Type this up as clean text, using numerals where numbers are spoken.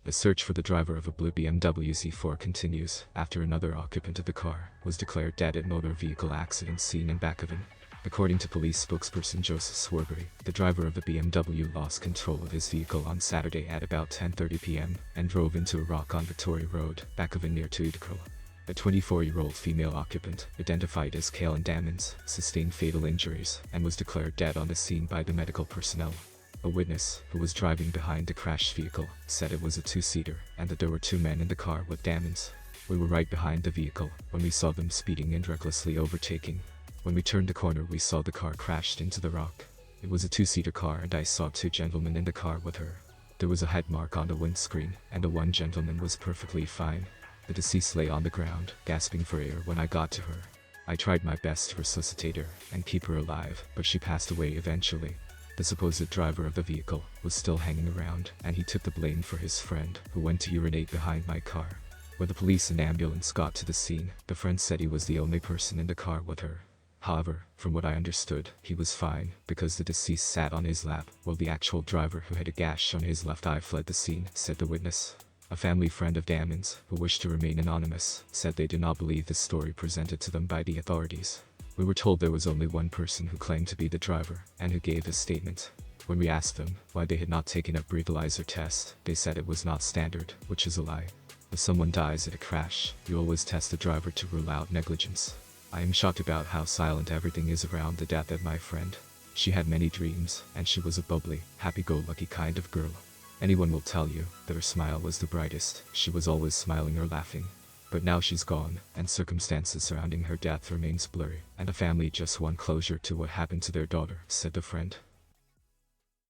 The search for the driver of a blue BMW Z4 continues after another occupant of the car was declared dead at motor vehicle accident scene in Bakoven. According to police spokesperson Joseph Swarbury, the driver of the BMW lost control of his vehicle on Saturday at about 10:30 p.m. and drove into a rock on Victoria Road, Bakoven near Tuidekrola. A 24-year-old female occupant, identified as Kaylynne Damonze, sustained fatal injuries and was declared dead on the scene by the medical personnel. A witness, who was driving behind the crashed vehicle, said it was a two-seater and that there were two men in the car with Damonze. We were right behind the vehicle when we saw them speeding and recklessly overtaking. When we turned the corner, we saw the car crashed into the rock. It was a two-seater car and I saw two gentlemen in the car with her. There was a head mark on the windscreen and the one gentleman was perfectly fine. The deceased lay on the ground, gasping for air when I got to her. I tried my best to resuscitate her and keep her alive, but she passed away eventually. The supposed driver of the vehicle was still hanging around and he took the blame for his friend, who went to urinate behind my car. When the police and ambulance got to the scene, the friend said he was the only person in the car with her. However, from what I understood, he was fine because the deceased sat on his lap while the actual driver, who had a gash on his left eye, fled the scene, said the witness. A family friend of Damonze, who wished to remain anonymous, said they did not believe the story presented to them by the authorities. We were told there was only one person who claimed to be the driver and who gave his statement. When we asked them why they had not taken a breathalyzer test, they said it was not standard, which is a lie. If someone dies at a crash, you always test the driver to rule out negligence. I am shocked about how silent everything is around the death of my friend. She had many dreams, and she was a bubbly, happy-go-lucky kind of girl. Anyone will tell you that her smile was the brightest. She was always smiling or laughing. But now she's gone, and circumstances surrounding her death remains blurry, and the family just want closure to what happened to their daughter, said the friend.